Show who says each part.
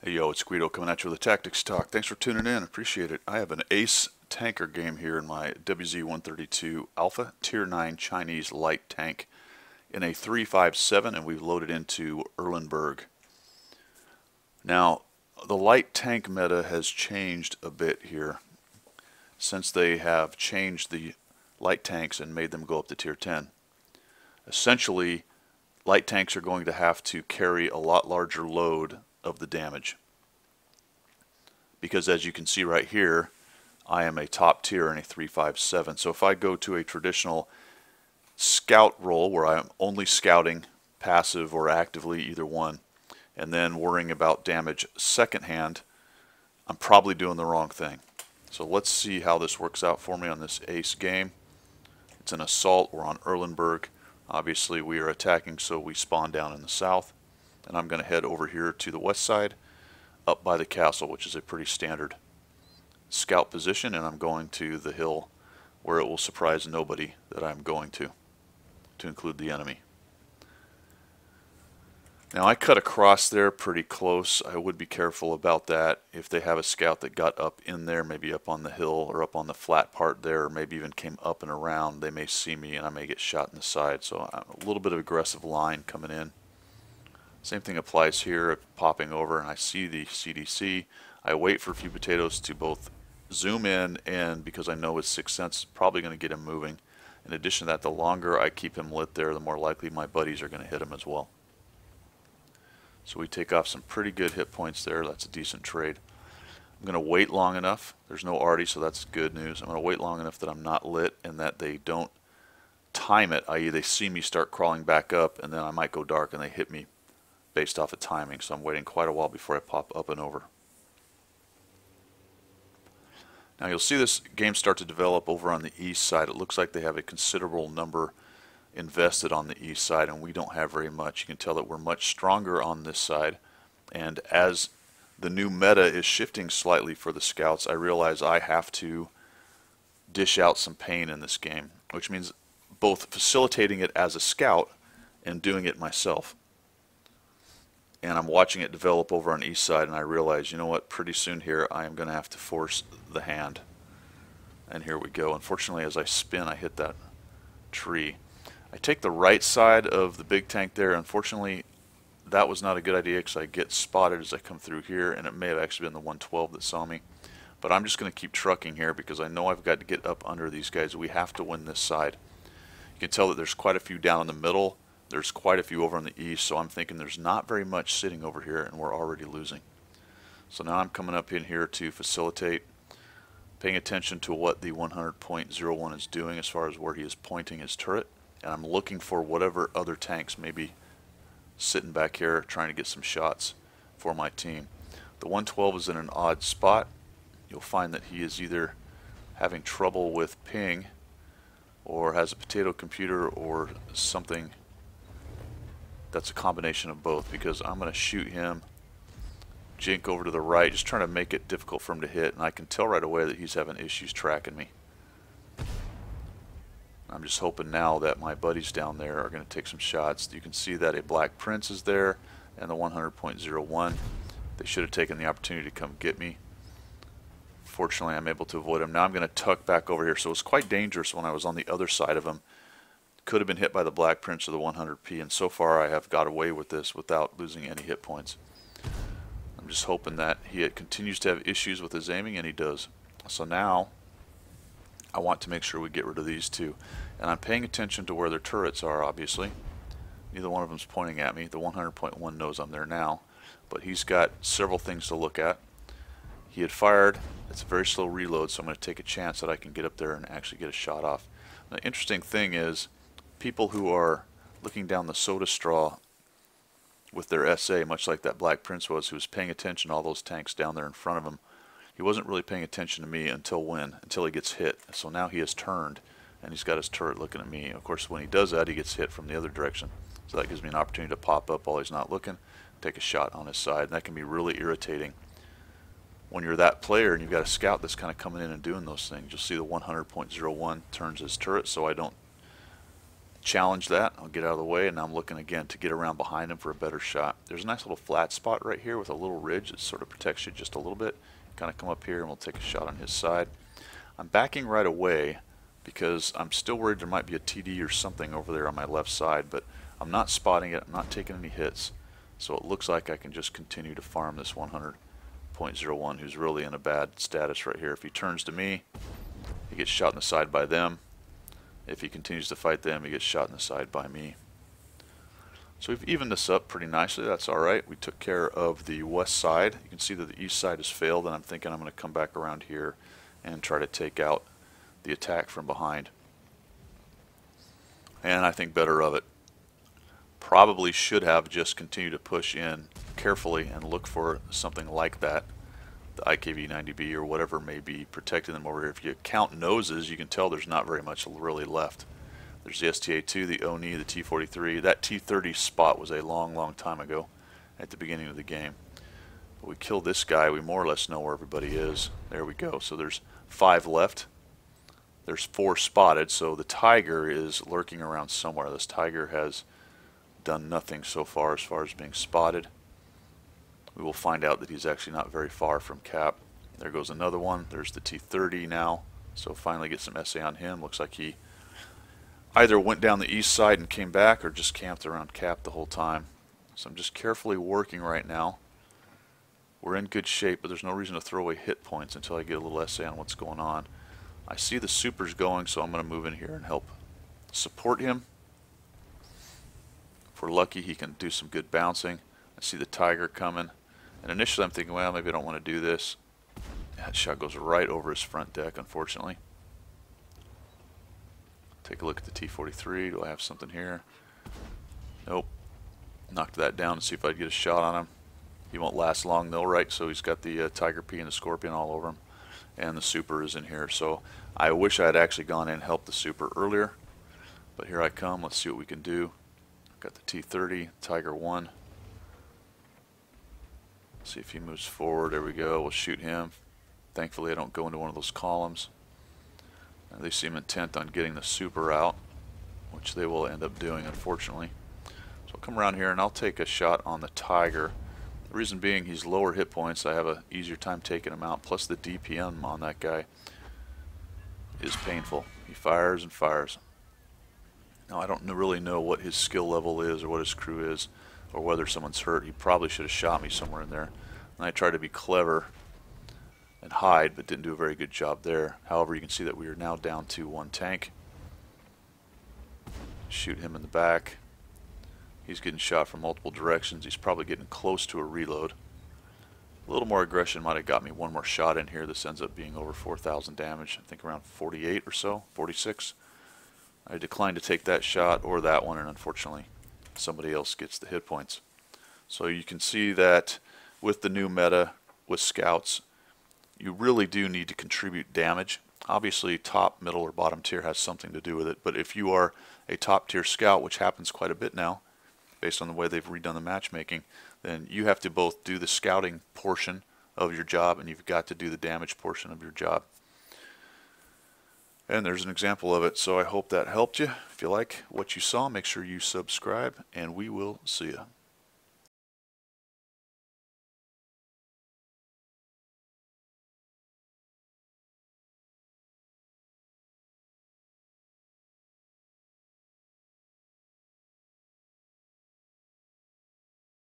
Speaker 1: Hey yo, it's Guido coming at you with a tactics talk. Thanks for tuning in. Appreciate it. I have an ace tanker game here in my Wz-132 Alpha Tier 9 Chinese light tank in a 357, and we've loaded into Erlenberg. Now, the light tank meta has changed a bit here since they have changed the light tanks and made them go up to Tier 10. Essentially, light tanks are going to have to carry a lot larger load of the damage, because as you can see right here, I am a top tier in a 357. So if I go to a traditional scout role where I'm only scouting passive or actively, either one, and then worrying about damage secondhand, I'm probably doing the wrong thing. So let's see how this works out for me on this ace game. It's an assault. We're on Erlenberg. Obviously we are attacking, so we spawn down in the south, and I'm going to head over here to the west side up by the castle, which is a pretty standard scout position, and I'm going to the hill where it will surprise nobody that I'm going to include the enemy. Now I cut across there pretty close. I would be careful about that. If they have a scout that got up in there, maybe up on the hill or up on the flat part there, or maybe even came up and around, they may see me and I may get shot in the side. So a little bit of aggressive line coming in. Same thing applies here. Popping over and I see the CDC. I wait for a few potatoes to both zoom in, and because I know his sixth sense is probably going to get him moving. In addition to that, the longer I keep him lit there, the more likely my buddies are going to hit him as well. So we take off some pretty good hit points there. That's a decent trade. I'm going to wait long enough. There's no arty, so that's good news. I'm going to wait long enough that I'm not lit and that they don't time it, i.e. they see me start crawling back up and then I might go dark and they hit me based off of timing. So I'm waiting quite a while before I pop up and over. Now you'll see this game start to develop over on the east side. It looks like they have a considerable number invested on the east side, and we don't have very much. You can tell that we're much stronger on this side, and as the new meta is shifting slightly for the scouts, I realize I have to dish out some pain in this game, which means both facilitating it as a scout and doing it myself. And I'm watching it develop over on the east side, and I realize, you know what, pretty soon here I am going to have to force the hand. And here we go. Unfortunately, as I spin, I hit that tree. I take the right side of the big tank there. Unfortunately, that was not a good idea because I get spotted as I come through here, and it may have actually been the 112 that saw me. But I'm just going to keep trucking here because I know I've got to get up under these guys. We have to win this side. You can tell that there's quite a few down in the middle. There's quite a few over on the east, so I'm thinking there's not very much sitting over here, and we're already losing. So now I'm coming up in here to facilitate, paying attention to what the 100.01 is doing as far as where he is pointing his turret. And I'm looking for whatever other tanks may be sitting back here trying to get some shots for my team. The 112 is in an odd spot. You'll find that he is either having trouble with ping or has a potato computer or something that's a combination of both, because I'm going to shoot him, jink over to the right, just trying to make it difficult for him to hit, and I can tell right away that he's having issues tracking me. I'm just hoping now that my buddies down there are going to take some shots. You can see that a Black Prince is there and the 100.01. They should have taken the opportunity to come get me. Fortunately, I'm able to avoid him. Now I'm going to tuck back over here. So it was quite dangerous when I was on the other side of him. Could have been hit by the Black Prince or the 100p, and so far I have got away with this without losing any hit points. I'm just hoping that he continues to have issues with his aiming, and he does. So now I want to make sure we get rid of these two. And I'm paying attention to where their turrets are, obviously. Neither one of them is pointing at me. The 100.1 knows I'm there now, but he's got several things to look at. He had fired. It's a very slow reload, so I'm going to take a chance that I can get up there and actually get a shot off. The interesting thing is, people who are looking down the soda straw with their SA, much like that Black Prince was, who was paying attention to all those tanks down there in front of him, he wasn't really paying attention to me until he gets hit. So now he has turned and he's got his turret looking at me. Of course, when he does that, he gets hit from the other direction. So that gives me an opportunity to pop up while he's not looking, take a shot on his side. And that can be really irritating when you're that player and you've got a scout that's kind of coming in and doing those things. You'll see the 100.01 turns his turret so I don't challenge that. I'll get out of the way, and now I'm looking again to get around behind him for a better shot. There's a nice little flat spot right here with a little ridge that sort of protects you just a little bit. Kind of come up here and we'll take a shot on his side. I'm backing right away because I'm still worried there might be a TD or something over there on my left side, but I'm not spotting it. I'm not taking any hits. So it looks like I can just continue to farm this 100.01, who's really in a bad status right here. If he turns to me, he gets shot in the side by them. If he continues to fight them, he gets shot in the side by me. So we've evened this up pretty nicely. That's alright. We took care of the west side. You can see that the east side has failed, and I'm thinking I'm going to come back around here and try to take out the attack from behind. And I think better of it. Probably should have just continued to push in carefully and look for something like that, the IKV-90B or whatever may be protecting them over here. If you count noses, you can tell there's not very much really left. There's the STA-2, the ONI, the T-43. That T-30 spot was a long time ago at the beginning of the game. But we killed this guy. We more or less know where everybody is. There we go. So there's 5 left. There's 4 spotted, so the Tiger is lurking around somewhere. This Tiger has done nothing so far as being spotted. We will find out that he's actually not very far from cap. There goes another one. There's the T-30 now. So finally get some SA on him. Looks like he either went down the east side and came back or just camped around cap the whole time. So I'm just carefully working right now. We're in good shape, but there's no reason to throw away hit points until I get a little SA on what's going on. I see the supers going, so I'm going to move in here and help support him. If we're lucky, he can do some good bouncing. I see the Tiger coming. And initially I'm thinking, well, maybe I don't want to do this. That shot goes right over his front deck, unfortunately. Take a look at the T-43. Do I have something here? Nope. Knocked that down to see if I'd get a shot on him. He won't last long though, right? So he's got the Tiger P and the Scorpion all over him. And the Super is in here. So I wish I had actually gone in and helped the Super earlier. But here I come. Let's see what we can do. Got the T-30, Tiger 1. See if he moves forward. There we go. We'll shoot him. Thankfully I don't go into one of those columns. And they seem intent on getting the Super out, which they will end up doing, unfortunately. So I'll come around here and I'll take a shot on the Tiger. The reason being he's lower hit points. I have an easier time taking him out. Plus the DPM on that guy is painful. He fires and fires. Now I don't really know what his skill level is or what his crew is or whether someone's hurt. He probably should have shot me somewhere in there. And I tried to be clever and hide, but didn't do a very good job there. However, you can see that we are now down to 1 tank. Shoot him in the back. He's getting shot from multiple directions. He's probably getting close to a reload. A little more aggression might have got me one more shot in here. This ends up being over 4,000 damage. I think around 48 or so, 46. I declined to take that shot or that one, and unfortunately somebody else gets the hit points. So you can see that with the new meta, with scouts, you really do need to contribute damage. Obviously top, middle, or bottom tier has something to do with it, but if you are a top tier scout, which happens quite a bit now based on the way they've redone the matchmaking, then you have to both do the scouting portion of your job and you've got to do the damage portion of your job. And there's an example of it, so I hope that helped you. If you like what you saw, make sure you subscribe, and we will see you.